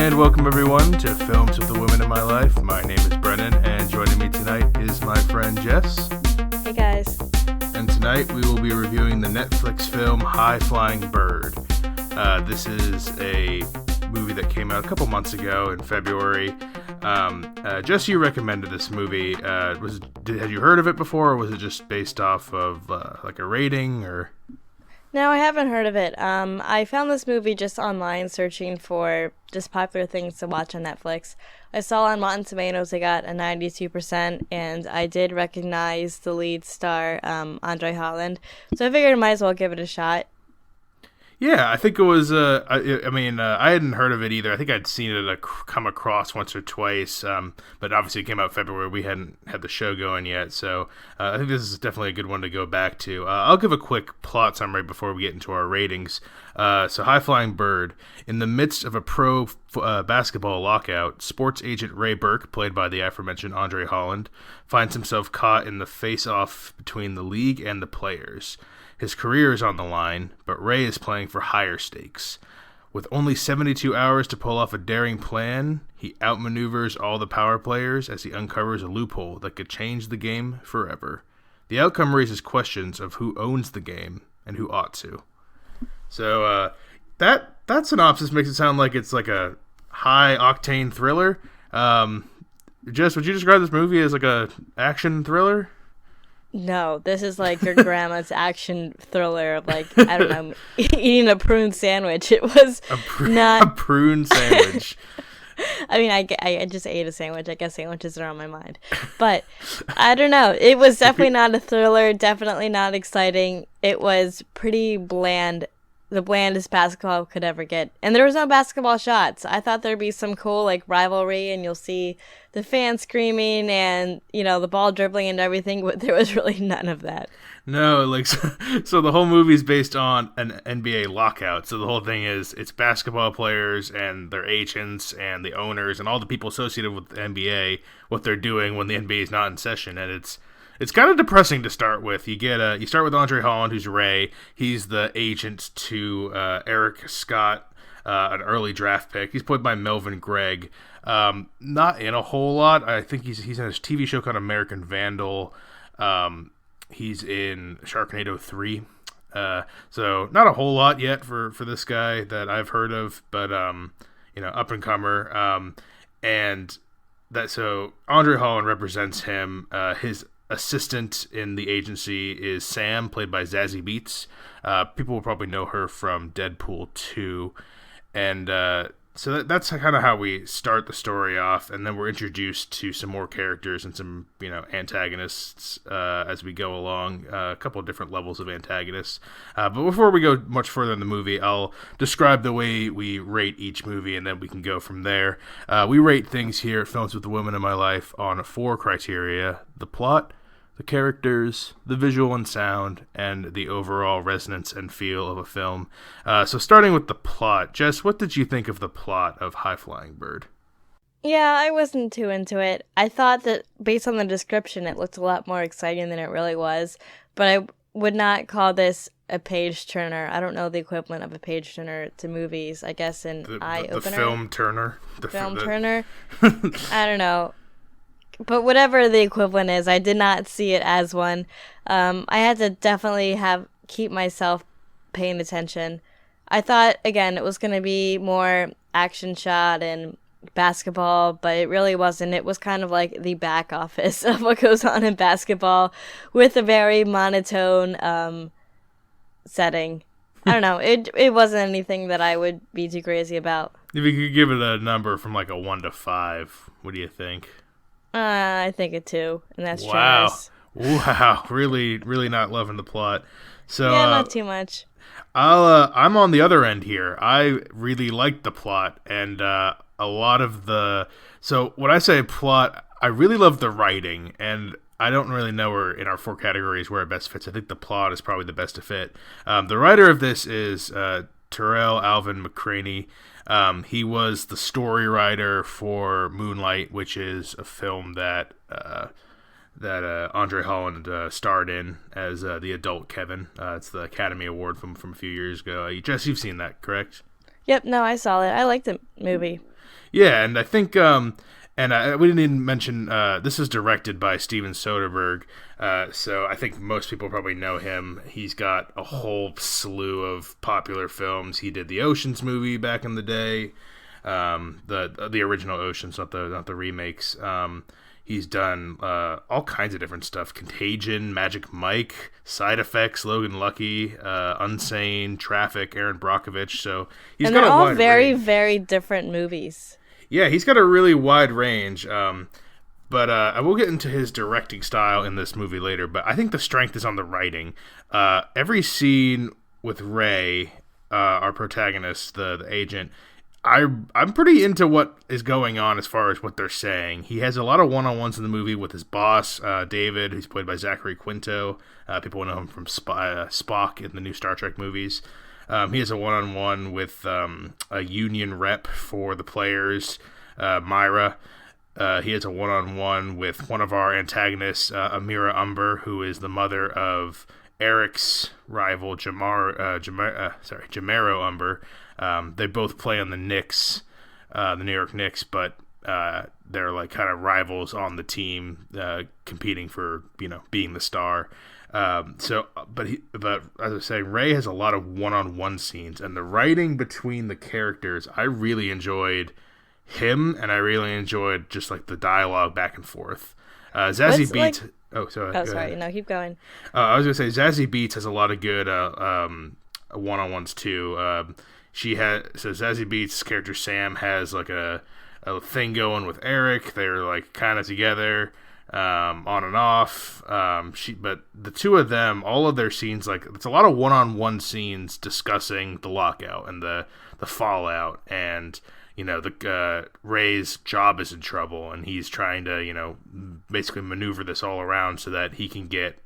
And welcome everyone to Films with the Women in My Life. My name is Brennan, and joining me tonight is my friend Jess. Hey guys. And tonight we will be reviewing the Netflix film High Flying Bird. This is a movie that came out a couple months ago in February. Jess, you recommended this movie. Had you heard of it before, or was it just based off of like a rating, or? No, I haven't heard of it. I found this movie just online searching for just popular things to watch on Netflix. I saw on Rotten Tomatoes it got a 92%, and I did recognize the lead star, Andre Holland. So I figured I might as well give it a shot. Yeah, I think it was, I hadn't heard of it either. I think I'd seen it come across once or twice, but obviously it came out in February. We hadn't had the show going yet, so I think this is definitely a good one to go back to. I'll give a quick plot summary before we get into our ratings. So High Flying Bird. In the midst of a pro basketball lockout, sports agent Ray Burke, played by the aforementioned Andre Holland, finds himself caught in the face-off between the league and the players. His career is on the line, but Ray is playing for higher stakes. With only 72 hours to pull off a daring plan, he outmaneuvers all the power players as he uncovers a loophole that could change the game forever. The outcome raises questions of who owns the game and who ought to. So that synopsis makes it sound like it's like a high-octane thriller. Jess, would you describe this movie as like a action thriller? No, this is like your grandma's action thriller of, like, I don't know, eating a prune sandwich. It was not... A prune sandwich. I mean, I just ate a sandwich. I guess sandwiches are on my mind. But, I don't know. It was definitely not a thriller, definitely not exciting. It was pretty bland. The blandest basketball could ever get. And there was no basketball shots. I thought there'd be some cool, like, rivalry, and you'll see the fans screaming and, you know, the ball dribbling and everything, but there was really none of that. No, like, so the whole movie is based on an NBA lockout. So the whole thing is it's basketball players and their agents and the owners and all the people associated with the NBA, what they're doing when the NBA is not in session. And it's kind of depressing to start with. You start with Andre Holland, who's Ray. He's the agent to Eric Scott, an early draft pick. He's played by Melvin Gregg. Not in a whole lot. I think he's in a TV show called American Vandal. He's in Sharknado 3. So not a whole lot yet for this guy that I've heard of, but up and comer. And that so Andre Holland represents him. His assistant in the agency is Sam, played by Zazie Beetz. People will probably know her from Deadpool 2. And so that's kind of how we start the story off, and then we're introduced to some more characters and some, antagonists as we go along, a couple of different levels of antagonists. But before we go much further in the movie, I'll describe the way we rate each movie, and then we can go from there. We rate things here at Films with the Women in My Life on 4 criteria: the plot, the characters, the visual and sound, and the overall resonance and feel of a film. So starting with the plot, Jess, what did you think of the plot of High Flying Bird? Yeah, I wasn't too into it. I thought that based on the description, it looked a lot more exciting than it really was. But I would not call this a page turner. I don't know the equivalent of a page turner to movies. I guess an eye-opener. The film turner. Turner. I don't know. But whatever the equivalent is, I did not see it as one. I had to definitely keep myself paying attention. I thought, again, it was going to be more action shot and basketball, but it really wasn't. It was kind of like the back office of what goes on in basketball with a very monotone setting. I don't know. It wasn't anything that I would be too crazy about. If you could give it a number from like a 1 to 5, what do you think? I think a 2, and that's wow. generous. Wow, really, really not loving the plot. So yeah, not too much. I'm on the other end here. I really liked the plot, and a lot of the. So when I say plot, I really love the writing, and I don't really know where in our 4 categories where it best fits. I think the plot is probably the best to fit. The writer of this is Terrell Alvin McCraney. He was the story writer for Moonlight, which is a film that Andre Holland starred in as the adult Kevin. It's the Academy Award from a few years ago. Jess, you've seen that, correct? Yep, no, I saw it. I liked the movie. Yeah, and I think we didn't even mention this is directed by Steven Soderbergh, so I think most people probably know him. He's got a whole slew of popular films. He did the Ocean's movie back in the day, the original Ocean's, not the remakes. He's done all kinds of different stuff: Contagion, Magic Mike, Side Effects, Logan Lucky, Unsane, Traffic, Aaron Brockovich. So he's and got they're a all wide very, range. very different movies. Yeah, he's got a really wide range. But I will get into his directing style in this movie later. But I think the strength is on the writing. Every scene with Ray, our protagonist, the agent, I'm pretty into what is going on as far as what they're saying. He has a lot of one-on-ones in the movie with his boss, David, who's played by Zachary Quinto. People know him from Spock in the new Star Trek movies. He has a one-on-one with a union rep for the players, Myra. He has a one-on-one with one of our antagonists, Amira Umber, who is the mother of Eric's rival, Jamaro Umber. They both play on the Knicks, the New York Knicks, but they're like kind of rivals on the team, competing for being the star. But as I was saying, Ray has a lot of one-on-one scenes, and the writing between the characters, I really enjoyed him, and I really enjoyed just like the dialogue back and forth. Zazie Beetz. Like... Oh, sorry. Oh, sorry. No, keep going. I was gonna say Zazie Beetz has a lot of good one-on-ones too. Zazie Beetz' character Sam has like a thing going with Eric. They're like kind of together, on and off. But the two of them, all of their scenes, like it's a lot of one-on-one scenes discussing the lockout and the fallout, and the Ray's job is in trouble, and he's trying to basically maneuver this all around so that he can get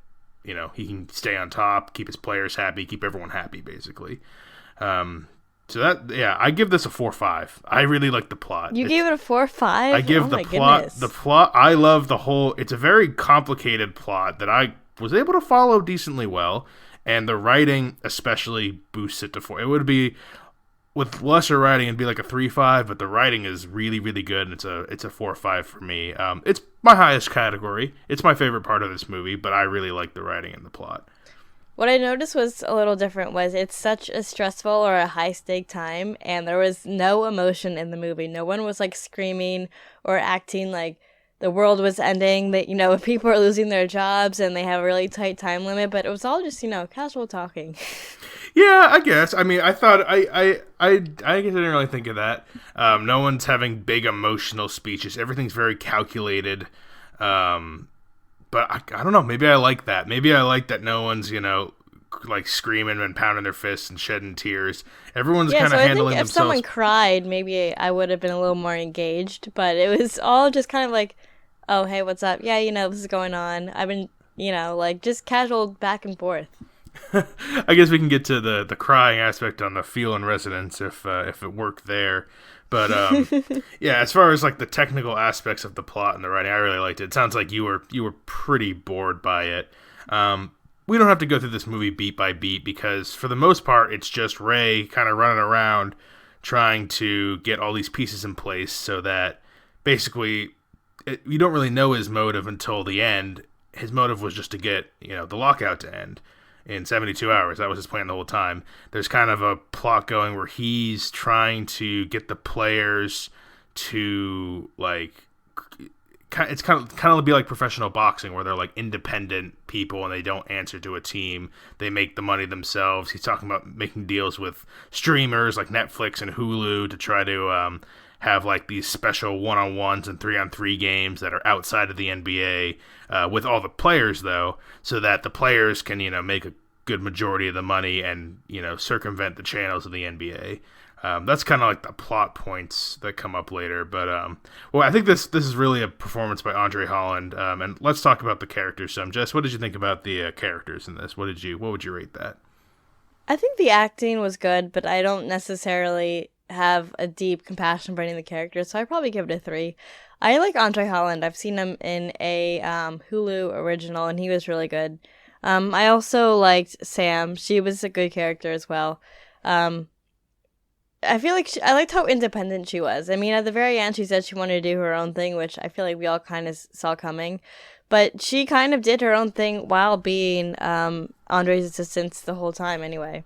he can stay on top, keep his players happy, keep everyone happy, basically. So I give this a 4.5. I really like the plot. You gave it a 4.5? I give the plot. Goodness. The plot. I love the whole. It's a very complicated plot that I was able to follow decently well, and the writing especially boosts it to 4. It would be with lesser writing, it'd be like a 3.5, but the writing is really, really good, and it's a 4.5 for me. It's my highest category. It's my favorite part of this movie, but I really like the writing and the plot. What I noticed was a little different was it's such a stressful or a high-stake time, and there was no emotion in the movie. No one was, like, screaming or acting like the world was ending, that, people are losing their jobs and they have a really tight time limit, but it was all just, casual talking. Yeah, I guess. I mean, I thought, I guess I didn't really think of that. No one's having big emotional speeches. Everything's very calculated. But I don't know. Maybe I like that. Maybe I like that no one's, like screaming and pounding their fists and shedding tears. Everyone's kind of handling themselves. I think if someone cried, maybe I would have been a little more engaged. But it was all just kind of like, oh, hey, what's up? Yeah, this is going on. I've been, like just casual back and forth. I guess we can get to the crying aspect on the feel and resonance if it worked there. But yeah, as far as like the technical aspects of the plot and the writing, I really liked it. It sounds like you were pretty bored by it. We don't have to go through this movie beat by beat because for the most part, it's just Ray kind of running around trying to get all these pieces in place so that basically you don't really know his motive until the end. His motive was just to get the lockout to end in 72 hours. That was his plan the whole time. There's kind of a plot going where he's trying to get the players to like, it's kind of be like professional boxing where they're like independent people and they don't answer to a team. They make the money themselves. He's talking about making deals with streamers like Netflix and Hulu to try to have like these special one-on-ones and 3-on-3 games that are outside of the NBA with all the players though, so that the players can make a good majority of the money and circumvent the channels of the NBA. That's kind of like the plot points that come up later, but well, I think this is really a performance by Andre Holland, and let's talk about the characters some. Jess, what did you think about the characters in this? What would you rate that? I think the acting was good, but I don't necessarily have a deep compassion for any of the characters, so I'd probably give it a 3. I like Andre Holland. I've seen him in a Hulu original, and he was really good. I also liked Sam. She was a good character as well. I feel like I liked how independent she was. I mean, at the very end, she said she wanted to do her own thing, which I feel like we all kind of saw coming. But she kind of did her own thing while being Andre's assistant the whole time, anyway.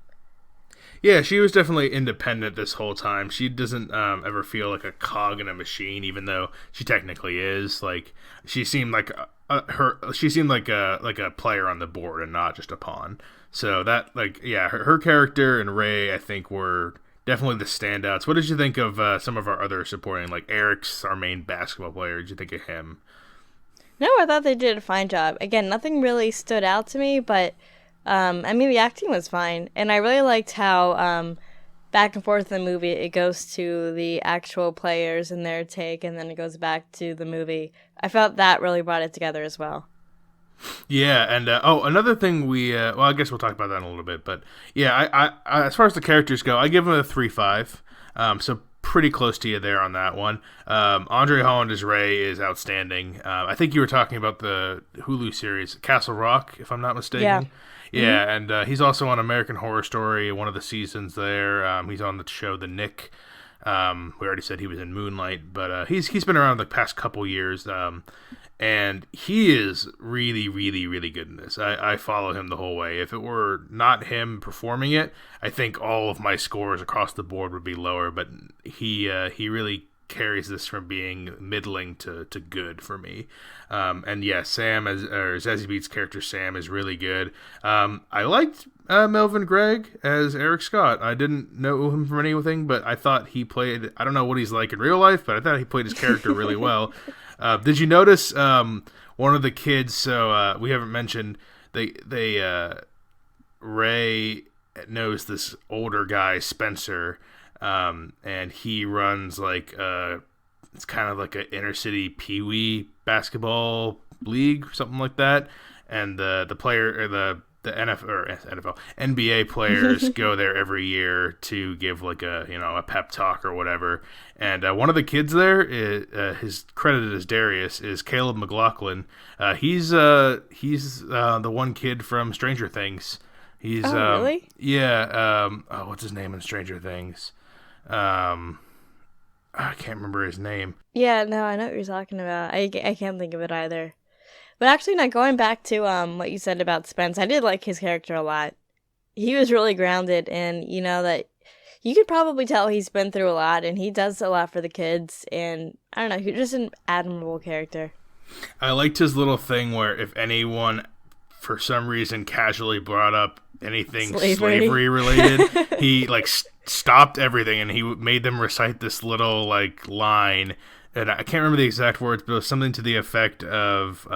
Yeah, she was definitely independent this whole time. She doesn't ever feel like a cog in a machine, even though she technically is. Like she seemed like she seemed like a player on the board and not just a pawn. So that her character and Ray, I think, were definitely the standouts. What did you think of some of our other supporting? Like Eric's our main basketball player. Did you think of him? No, I thought they did a fine job. Again, nothing really stood out to me, but I mean, the acting was fine, and I really liked how back and forth in the movie it goes to the actual players and their take, and then it goes back to the movie. I felt that really brought it together as well. Yeah, and another thing I guess we'll talk about that in a little bit, but yeah, I as far as the characters go, I give them a 3.5. So pretty close to you there on that one. Andre Holland as Ray is outstanding. I think you were talking about the Hulu series Castle Rock, if I'm not mistaken. Yeah. Yeah, and he's also on American Horror Story, one of the seasons there. He's on the show The Nick. We already said he was in Moonlight, but he's been around the past couple years, and he is really, really, really good in this. I follow him the whole way. If it were not him performing it, I think all of my scores across the board would be lower, but he really carries this from being middling to good for me. And yeah, Zazie Beetz' character Sam is really good. I liked Melvin Gregg as Eric Scott. I didn't know him from anything, but I thought he played, I don't know what he's like in real life, but I thought he played his character really well. Did you notice one of the kids, so we haven't mentioned, Ray knows this older guy, Spencer, and he runs it's kind of like an inner city peewee basketball league, something like that. And the player or the NFL NBA players go there every year to give like a pep talk or whatever. And one of the kids there is his credited as Darius is Caleb McLaughlin. He's the one kid from Stranger Things. He's really? Yeah. What's his name in Stranger Things? I can't remember his name. Yeah, no, I know what you're talking about. I can't think of it either. But actually, now going back to what you said about Spence, I did like his character a lot. He was really grounded, and that you could probably tell he's been through a lot, and he does a lot for the kids. And I don't know, he's just an admirable character. I liked his little thing where if anyone, for some reason, casually brought up anything slavery related, he stopped everything and he made them recite this little line, and I can't remember the exact words, but it was something to the effect of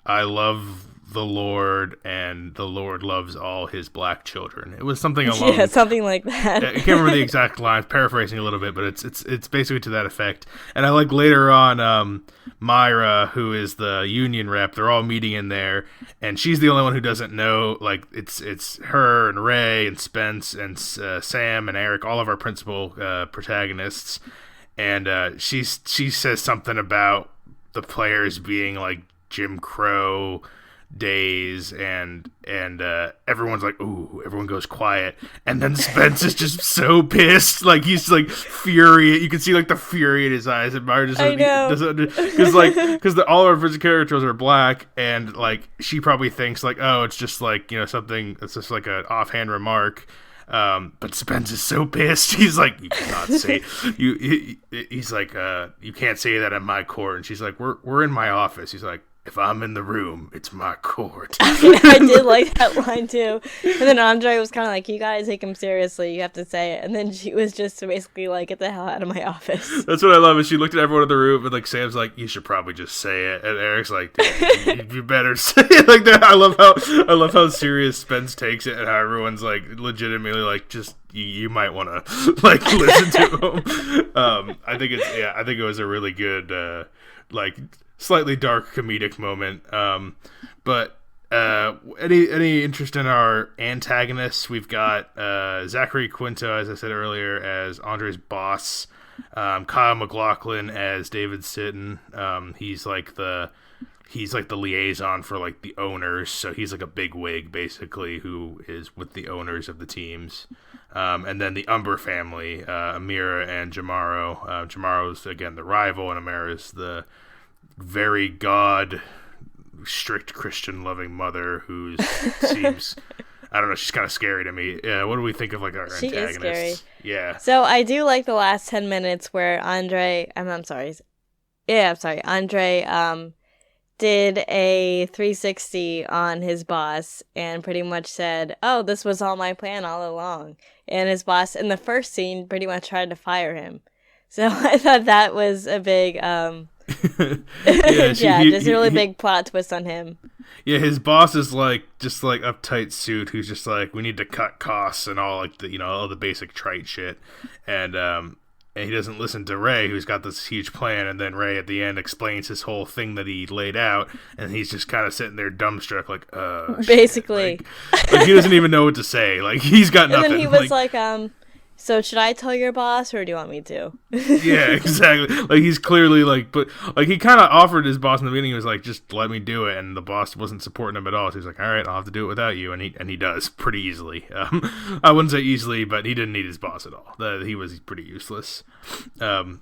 I love the Lord and the Lord loves all his black children. It was something along something like that. I can't remember the exact lines, paraphrasing a little bit, but it's basically to that effect. And I like later on Myra, who is the union rep, they're all meeting in there, and she's the only one who doesn't know, it's her and Ray and Spence and Sam and Eric, all of our principal protagonists, and she says something about the players being like Jim Crow days, and everyone's like, ooh, everyone goes quiet, and then Spence is just so pissed, he's furious. You can see the fury in his eyes, and Myra just because all of our characters are black, and she probably thinks oh, it's just something, it's just an offhand remark. But Spence is so pissed. He's like, you cannot say he's like, you can't say that in my court. And she's like, we're in my office. He's like, if I'm in the room, it's my court. I did like that line too. And then Andre was kind of like, you gotta take him seriously. You have to say it. And then she was just basically like, get the hell out of my office. That's what I love. Is she looked at everyone in the room, and Sam's like, you should probably just say it. And Eric's like, dude, you better say it like that. I love how serious Spence takes it, and how everyone's legitimately just you might want to listen to him. I think it was a really good slightly dark comedic moment. But any interest in our antagonists? We've got Zachary Quinto, as I said earlier, as Andre's boss. Kyle MacLachlan as David Sitton. He's the liaison for the owners, so he's a big wig basically who is with the owners of the teams. And then the Umber family, Amira and Jamaro. Jamaro's, again, the rival, and Amira's the very strict Christian-loving mother who seems... I don't know, she's kind of scary to me. What do we think of, like, our She antagonists? is scary. Yeah. So I do like the last 10 minutes where Andre... I'm sorry. Yeah, I'm sorry. Andre did a 360 on his boss and pretty much said, oh, this was all my plan all along. And his boss, in the first scene, pretty much tried to fire him. So I thought that was a big... yeah, just a really big plot twist on him. Yeah, his boss is just uptight suit who's just like, we need to cut costs and all, like, the, all the basic trite shit. And he doesn't listen to Ray, who's got this huge plan, and then Ray at the end explains his whole thing that he laid out, and he's just kind of sitting there dumbstruck, like, basically. Like he doesn't even know what to say. Like, he's got nothing. And then he was like, so should I tell your boss, or do you want me to? Yeah, exactly. Like, he's clearly, like, but, like, he kind of offered his boss in the beginning, he was like, just let me do it, and the boss wasn't supporting him at all, so he's like, all right, I'll have to do it without you, and he does, pretty easily. I wouldn't say easily, but he didn't need his boss at all. He was pretty useless. So,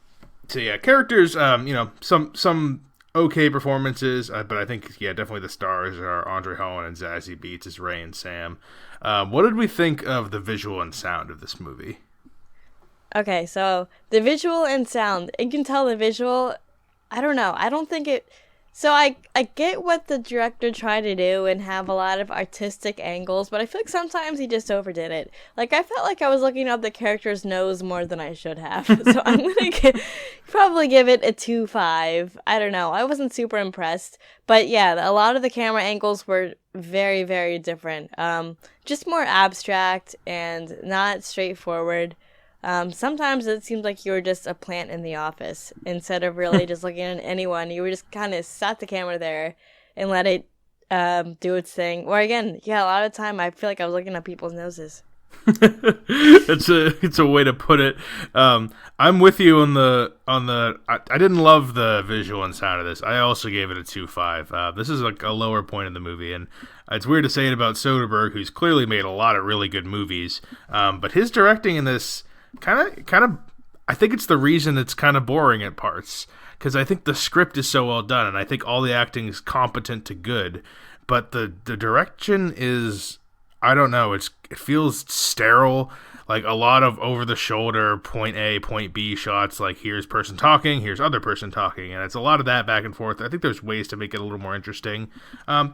yeah, characters, some okay performances, but I think, yeah, definitely the stars are Andre Holland and Zazie Beetz as Ray and Sam. What did we think of the visual and sound of this movie? Okay, so the visual and sound, you can tell the visual, I don't know, I don't think it, so I get what the director tried to do and have a lot of artistic angles, but I feel like sometimes he just overdid it. Like, I felt like I was looking up the character's nose more than I should have, so I'm gonna probably give it a 2.5. I don't know, I wasn't super impressed, but yeah, a lot of the camera angles were very, very different, just more abstract and not straightforward. Sometimes it seems like you were just a plant in the office instead of really just looking at anyone. You were just kind of sat the camera there and let it do its thing. Or again, yeah, a lot of the time I feel like I was looking at people's noses. It's a way to put it. I'm with you on the. I didn't love the visual and sound of this. I also gave it a 2.5. This is like a lower point in the movie, and it's weird to say it about Soderbergh, who's clearly made a lot of really good movies. But his directing in this kind of, I think it's the reason it's kind of boring at parts, because I think the script is so well done, and I think all the acting is competent to good, but the direction is, I don't know, it feels sterile, like a lot of over the shoulder point A, point B shots, like here's person talking, here's other person talking, and it's a lot of that back and forth. I think there's ways to make it a little more interesting.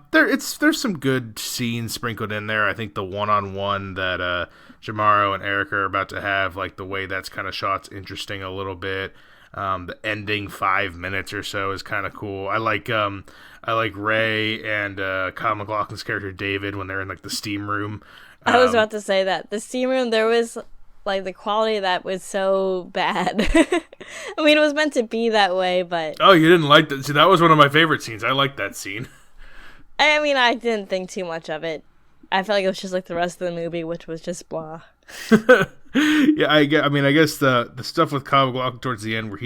There's some good scenes sprinkled in there. I think the one-on-one that Jamaro and Eric are about to have, like the way that's kind of shot's interesting a little bit. The ending 5 minutes or so is kind of cool. I like Ray and Kyle MacLachlan's character David when they're in like the steam room. I was about to say that the steam room, there was like the quality of that was so bad. I mean, it was meant to be that way, but oh, you didn't like that? See, that was one of my favorite scenes. I liked that scene. I mean, I didn't think too much of it. I felt like it was just like the rest of the movie, which was just blah. Yeah, I guess the stuff with Kyle MacLachlan towards the end, where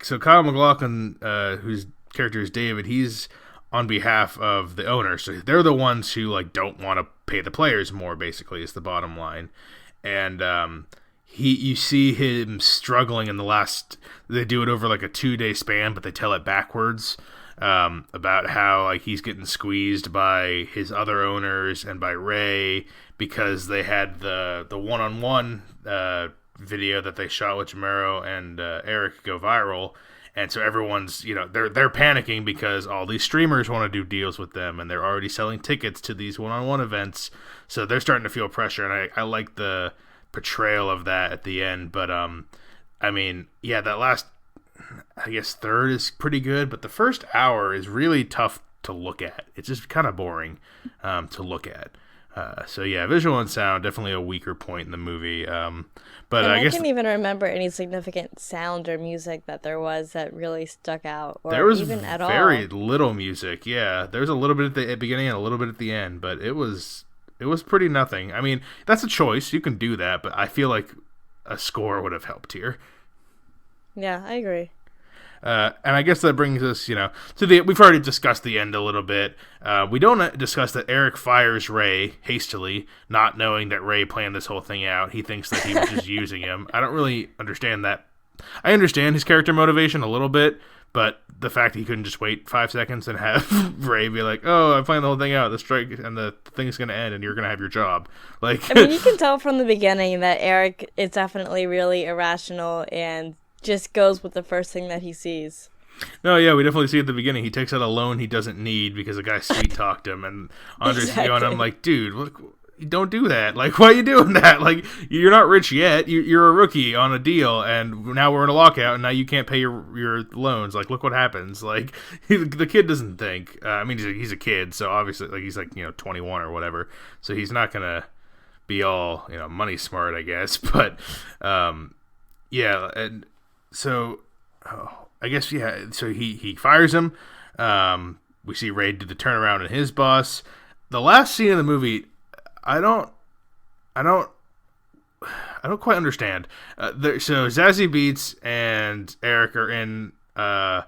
so Kyle MacLachlan, whose character is David, he's on behalf of the owner, so they're the ones who like don't want to pay the players more. Basically, is the bottom line, and you see him struggling in the last. They do it over like a 2-day span, but they tell it backwards. About how like he's getting squeezed by his other owners and by Ray because they had the one-on-one video that they shot with Jamaro and Eric go viral, and so everyone's they're panicking because all these streamers want to do deals with them, and they're already selling tickets to these one-on-one events, so they're starting to feel pressure, and I like the portrayal of that at the end. But I mean, yeah, that last, I guess, third is pretty good, but the first hour is really tough to look at. It's just kind of boring to look at. So yeah, visual and sound, definitely a weaker point in the movie. But I guess can't even remember any significant sound or music that there was that really stuck out, or there was even at very all. little music. Yeah, there's a little bit at the beginning and a little bit at the end, but it was pretty nothing. I mean, that's a choice. You can do that, but I feel like a score would have helped here. Yeah, I agree. And I guess that brings us, to the. We've already discussed the end a little bit. We don't discuss that Eric fires Ray hastily, not knowing that Ray planned this whole thing out. He thinks that he was just using him. I don't really understand that. I understand his character motivation a little bit, but the fact that he couldn't just wait 5 seconds and have Ray be like, "Oh, I planned the whole thing out. The strike and the thing's gonna end, and you're gonna have your job." Like, I mean, you can tell from the beginning that Eric is definitely really irrational and just goes with the first thing that he sees. No, yeah, we definitely see at the beginning. He takes out a loan he doesn't need because the guy sweet talked him, and Andre's going, I'm like, dude, look, don't do that. Like, why are you doing that? Like, you're not rich yet. You're a rookie on a deal, and now we're in a lockout, and now you can't pay your loans. Like, look what happens. Like, the kid doesn't think. I mean, he's a kid, so obviously, like, he's like 21 or whatever, so he's not gonna be all money smart, I guess. But yeah, and so. I guess, yeah, so he fires him. We see Ray do the turnaround in his boss. The last scene of the movie, I don't quite understand. So Zazie Beetz and Eric are in the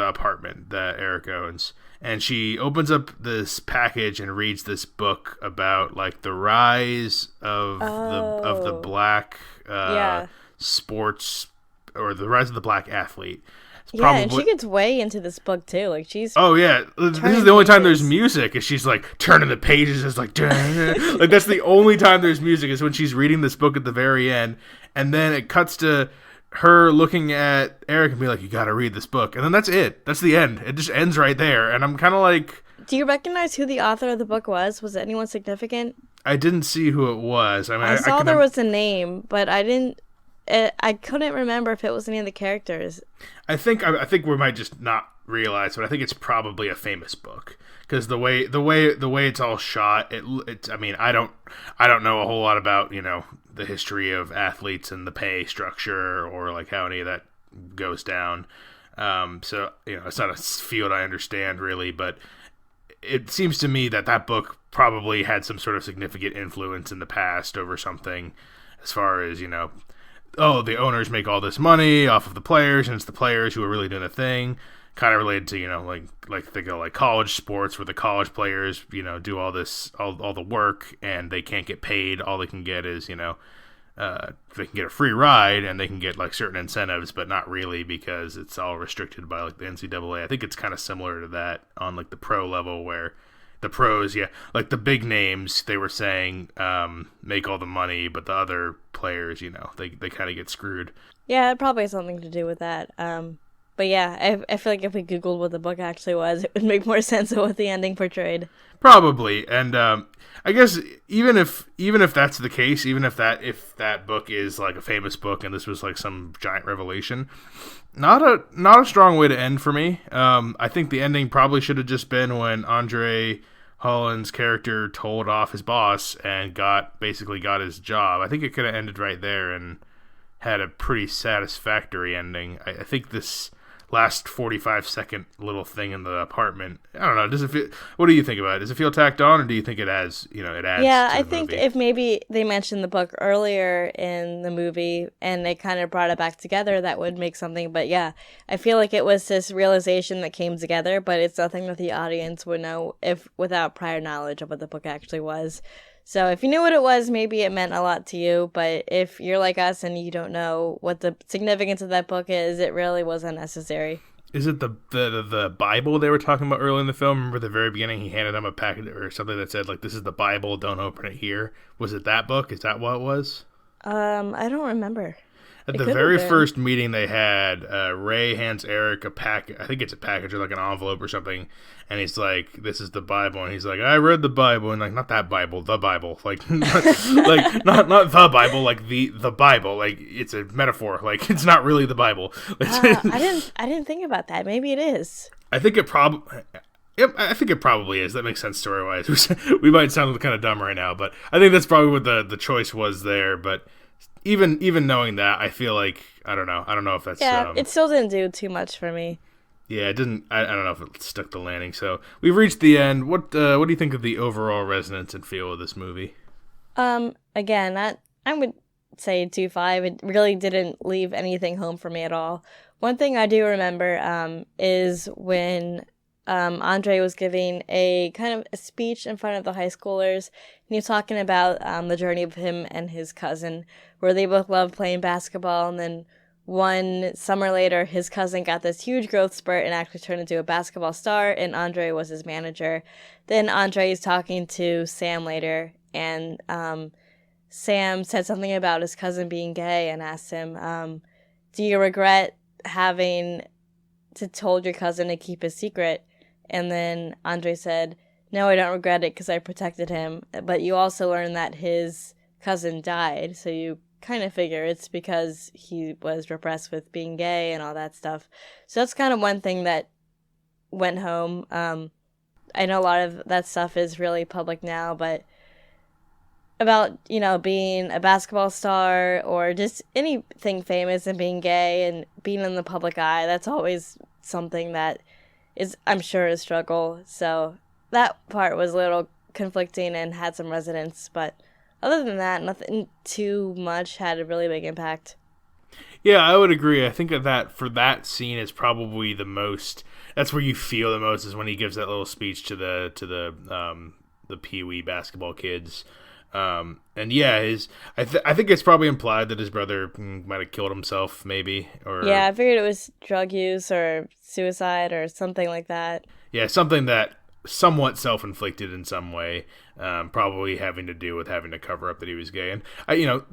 apartment that Eric owns, and she opens up this package and reads this book about like the rise of the black sports. Or the rise of the black athlete. And she gets way into this book too. Like she's. Oh yeah, this is the only time there's music. Is she's like turning the pages. It's like, like that's the only time there's music is when she's reading this book at the very end, and then it cuts to her looking at Eric and be like, "You got to read this book," and then that's it. That's the end. It just ends right there, and I'm kind of like. Do you recognize who the author of the book was? Was it anyone significant? I didn't see who it was. I mean, I saw there was a name, but I didn't. I couldn't remember if it was any of the characters. I think we might just not realize, but I think it's probably a famous book because the way it's all shot. It's. I mean, I don't know a whole lot about the history of athletes and the pay structure or like how any of that goes down. So it's not a field I understand really, but it seems to me that book probably had some sort of significant influence in the past over something, as far as the owners make all this money off of the players, and it's the players who are really doing the thing. Kind of related to like think of like college sports, where the college players do all this all the work, and they can't get paid. All they can get is they can get a free ride, and they can get like certain incentives, but not really because it's all restricted by like the NCAA. I think it's kind of similar to that on like the pro level, where the pros, like the big names, they were saying make all the money, but the other players, they kind of get screwed. Yeah, it probably has something to do with that. But yeah, I feel like if we Googled what the book actually was, it would make more sense of what the ending portrayed. Probably, and I guess even if that's the case, even if that book is like a famous book and this was like some giant revelation, not a strong way to end for me. I think the ending probably should have just been when Andre Holland's character told off his boss and basically got his job. I think it could have ended right there and had a pretty satisfactory ending. I think this last 45-second little thing in the apartment, I don't know, does it feel, what do you think about it? Does it feel tacked on, or do you think it adds to I the think movie? If maybe they mentioned the book earlier in the movie and they kind of brought it back together, that would make something. But yeah, I feel like it was this realization that came together, but it's nothing that the audience would know without prior knowledge of what the book actually was. So if you knew what it was, maybe it meant a lot to you. But if you're like us and you don't know what the significance of that book is, it really wasn't necessary. Is it the Bible they were talking about early in the film? Remember at the very beginning he handed them a packet or something that said, like, this is the Bible, don't open it here. Was it that book? Is that what it was? I don't remember. At the very first meeting they had, Ray hands Eric a packet. I think it's a package or like an envelope or something. And he's like, this is the Bible. And he's like, I read the Bible. And like, not that Bible, the Bible. Like, not the Bible, like the Bible. Like, it's a metaphor. Like, it's not really the Bible. I didn't think about that. Maybe it is. I think it probably is. That makes sense story-wise. We might sound kind of dumb right now, but I think that's probably what the choice was there. But even knowing that, I feel like I don't know if that's it still didn't do too much for me. Yeah, it didn't. I don't know if it stuck the landing. So we've reached the end. What do you think of the overall resonance and feel of this movie? Again, I would say 2-5. It really didn't leave anything home for me at all. One thing I do remember is when Andre was giving a kind of a speech in front of the high schoolers, and he was talking about the journey of him and his cousin, where they both loved playing basketball, and then one summer later, his cousin got this huge growth spurt and actually turned into a basketball star, and Andre was his manager. Then Andre is talking to Sam later, and Sam said something about his cousin being gay and asked him, do you regret having to told your cousin to keep his secret? And then Andre said, no, I don't regret it because I protected him. But you also learned that his cousin died, so you kind of figure it's because he was repressed with being gay and all that stuff. So that's kind of one thing that went home. I know a lot of that stuff is really public now, but about, being a basketball star or just anything famous and being gay and being in the public eye, that's always something that is, I'm sure, a struggle. So that part was a little conflicting and had some resonance, but other than that, nothing too much had a really big impact. Yeah, I would agree. I think that for that scene is probably the most. That's where you feel the most is when he gives that little speech to the Pee Wee basketball kids. And yeah, I think it's probably implied that his brother might have killed himself, maybe. Or yeah, I figured it was drug use or suicide or something like that. Yeah, something that somewhat self-inflicted in some way, probably having to do with having to cover up that he was gay. And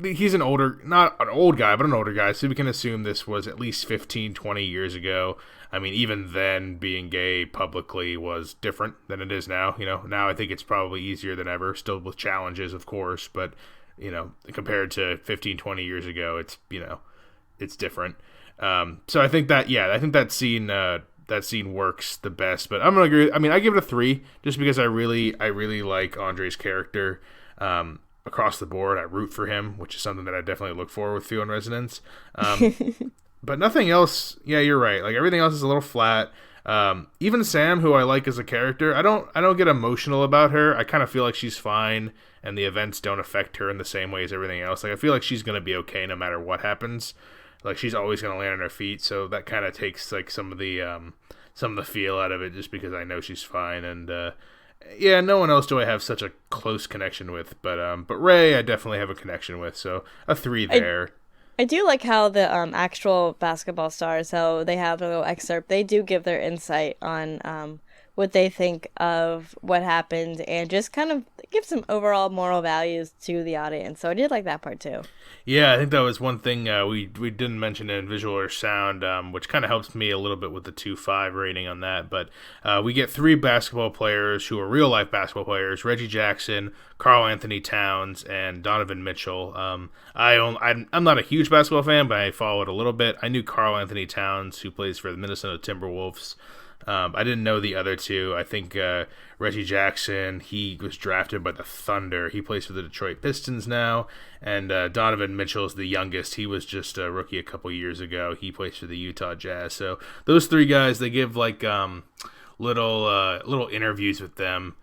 he's not an old guy, but an older guy, so we can assume this was at least 15, 20 years ago. I mean, even then, being gay publicly was different than it is now. Now I think it's probably easier than ever, still with challenges, of course, but compared to 15, 20 years ago, it's different. So I think that scene works the best, but I'm gonna agree. I mean, I give it a 3 just because I really like Andre's character across the board. I root for him, which is something that I definitely look for with Feel and Resonance. But nothing else. Yeah, you're right. Like everything else is a little flat. Even Sam, who I like as a character, I don't get emotional about her. I kind of feel like she's fine, and the events don't affect her in the same way as everything else. Like I feel like she's gonna be okay no matter what happens. Like she's always gonna land on her feet, so that kind of takes like some of the feel out of it, just because I know she's fine. And yeah, no one else do I have such a close connection with, but Ray I definitely have a connection with, so a 3 there. I do like how the actual basketball stars, how they have a little excerpt. They do give their insight on what they think of what happened and just kind of give some overall moral values to the audience. So I did like that part too. Yeah, I think that was one thing we didn't mention in visual or sound, which kind of helps me a little bit with the 2.5 rating on that. But we get 3 basketball players who are real-life basketball players: Reggie Jackson, Karl Anthony Towns, and Donovan Mitchell. I'm not a huge basketball fan, but I follow it a little bit. I knew Karl Anthony Towns, who plays for the Minnesota Timberwolves. I didn't know the other two. I think Reggie Jackson, he was drafted by the Thunder. He plays for the Detroit Pistons now. And Donovan Mitchell's the youngest. He was just a rookie a couple years ago. He plays for the Utah Jazz. So those 3 guys, they give like little interviews with them,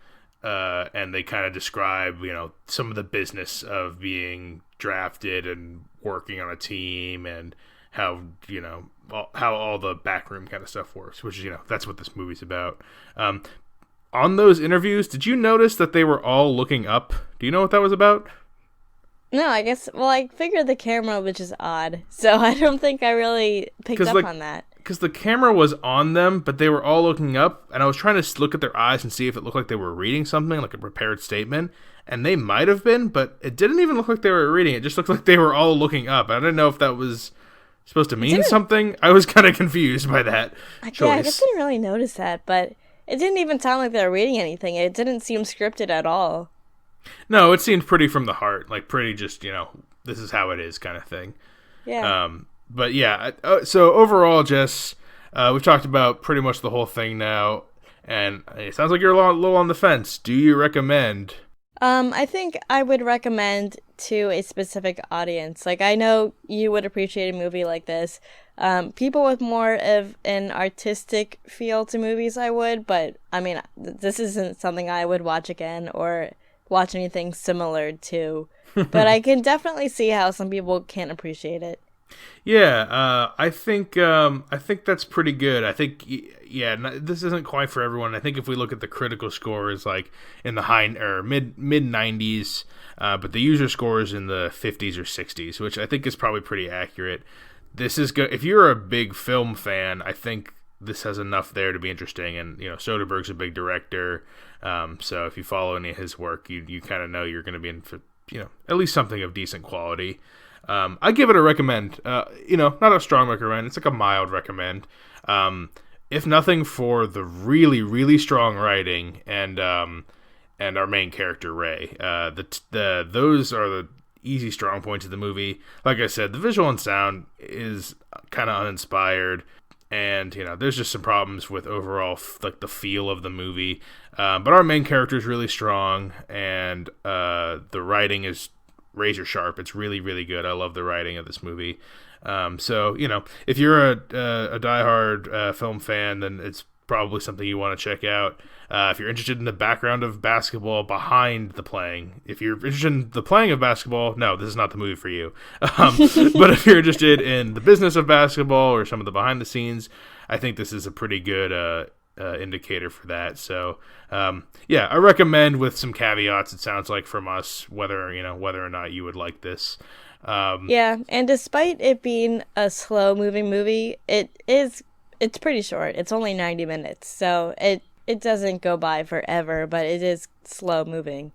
and they kind of describe some of the business of being drafted and working on a team, and how all the backroom kind of stuff works, which is, that's what this movie's about. On those interviews, did you notice that they were all looking up? Do you know what that was about? No, I guess, I figured the camera, which is odd, so I don't think I really picked up on that. Because the camera was on them, but they were all looking up, and I was trying to look at their eyes and see if it looked like they were reading something, like a prepared statement, and they might have been, but it didn't even look like they were reading. It just looked like they were all looking up. I didn't know if that was supposed to mean something. I was kind of confused by that choice. Yeah, I guess I didn't really notice that, but it didn't even sound like they were reading anything. It didn't seem scripted at all. No, it seemed pretty from the heart, like pretty just, this is how it is kind of thing. Yeah. But yeah, so overall, Jess, we've talked about pretty much the whole thing now, and it sounds like you're a little on the fence. Do you recommend? I think I would recommend to a specific audience. Like, I know you would appreciate a movie like this. People with more of an artistic feel to movies, I would, but I mean, this isn't something I would watch again or watch anything similar to. But I can definitely see how some people can't appreciate it. Yeah, I think that's pretty good. I think this isn't quite for everyone. I think if we look at the critical scores, like in the high or mid 90s, but the user score is in the 50s or 60s, which I think is probably pretty accurate. This is good if you're a big film fan. I think this has enough there to be interesting, and Soderbergh's a big director, so if you follow any of his work, you kind of know you're going to be in for at least something of decent quality. I give it a recommend. Not a strong recommend. It's like a mild recommend. If nothing for the really, really strong writing and our main character Ray. Those are the easy strong points of the movie. Like I said, the visual and sound is kind of uninspired, and there's just some problems with overall like the feel of the movie. But our main character is really strong, and the writing is razor sharp. It's really, really good. I love the writing of this movie. So if you're a diehard film fan, then it's probably something you want to check out. If you're interested in the background of basketball behind the playing, if you're interested in the playing of basketball, no, this is not the movie for you. But if you're interested in the business of basketball or some of the behind the scenes, I think this is a pretty good indicator for that. So I recommend with some caveats, it sounds like, from us, whether or not you would like this. And despite it being a slow moving movie, it's pretty short. It's only 90 minutes, so it doesn't go by forever, but it is slow moving.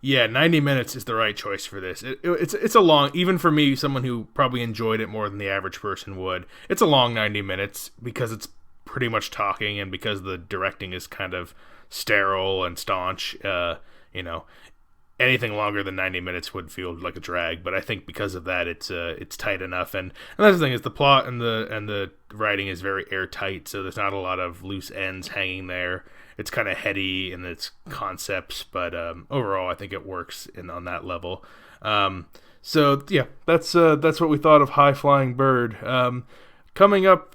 Yeah, 90 minutes is the right choice for this. It's a long, even for me, someone who probably enjoyed it more than the average person would, it's a long 90 minutes because it's pretty much talking, and because the directing is kind of sterile and staunch. Anything longer than 90 minutes would feel like a drag, but I think because of that, it's tight enough. And that's the thing, is the plot and the writing is very airtight, so there's not a lot of loose ends hanging there. It's kind of heady in its concepts, but overall, I think it works on that level. So yeah, that's what we thought of High Flying Bird. Coming up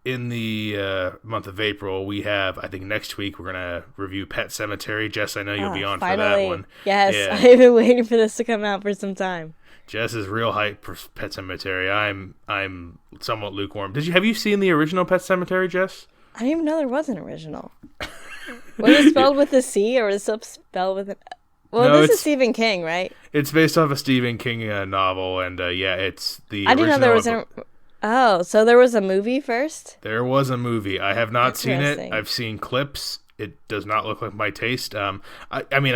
in the month of April, we have, I think next week, we're going to review Pet Sematary. Jess, I know you'll be on finally. For that one. Yes, yeah. I've been waiting for this to come out for some time. Jess is real hype for Pet Sematary. I'm somewhat lukewarm. Have you seen the original Pet Sematary, Jess? I didn't even know there was an original. Was it spelled with a C, or was it spelled with an... Well, no, this is Stephen King, right? It's based off a Stephen King novel, and it's the I didn't know there was an... Oh, so there was a movie first? There was a movie. I have not seen it. I've seen clips. It does not look like my taste. I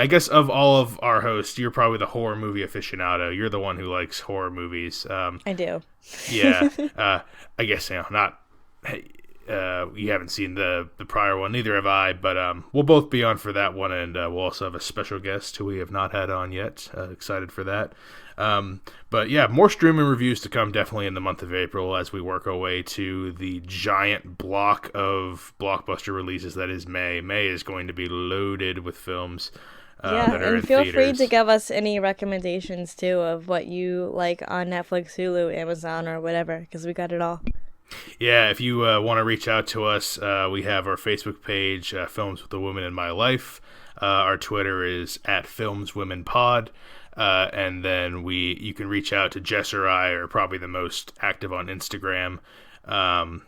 guess of all of our hosts, you're probably the horror movie aficionado. You're the one who likes horror movies. I do. Yeah. I guess, not... you haven't sseen the prior one, neither have I, but we'll both be on for that one, and we'll also have a special guest who we have not had on yet. Excited for that. But yeah, more streaming reviews to come definitely in the month of April as we work our way to the giant block of blockbuster releases that is May. May is going to be loaded with films that are in feel theaters. Free to give us any recommendations too of what you like on Netflix, Hulu, Amazon, or whatever, because we got it all. Yeah, if you want to reach out to us, we have our Facebook page, Films with the Women in My Life. Our Twitter is @FilmsWomenPod. And then you can reach out to Jess or I, are probably the most active on Instagram. And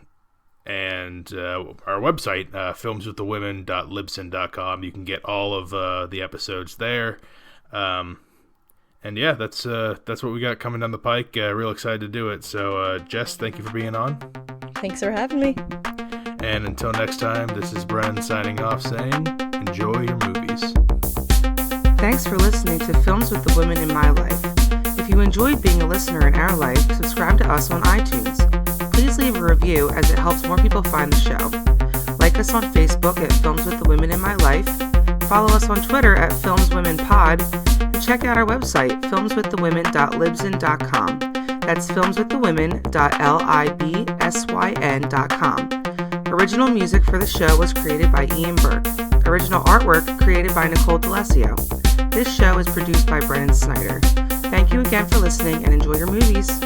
our website, filmswiththewomen.libsyn.com. You can get all of the episodes there. And yeah, that's what we got coming down the pike. Real excited to do it. So, Jess, thank you for being on. Thanks for having me. And until next time, this is Brennan signing off saying, enjoy your movies. Thanks for listening to Films with the Women in My Life. If you enjoyed being a listener in our life, subscribe to us on iTunes. Please leave a review as it helps more people find the show. Like us on Facebook at Films with the Women in My Life. Follow us on Twitter at FilmsWomenPod. And check out our website, filmswiththewomen.libsyn.com. That's filmswiththewomen.libsyn.com. Original music for the show was created by Ian Burke. Original artwork created by Nicole D'Alessio. This show is produced by Brennan Snyder. Thank you again for listening, and enjoy your movies.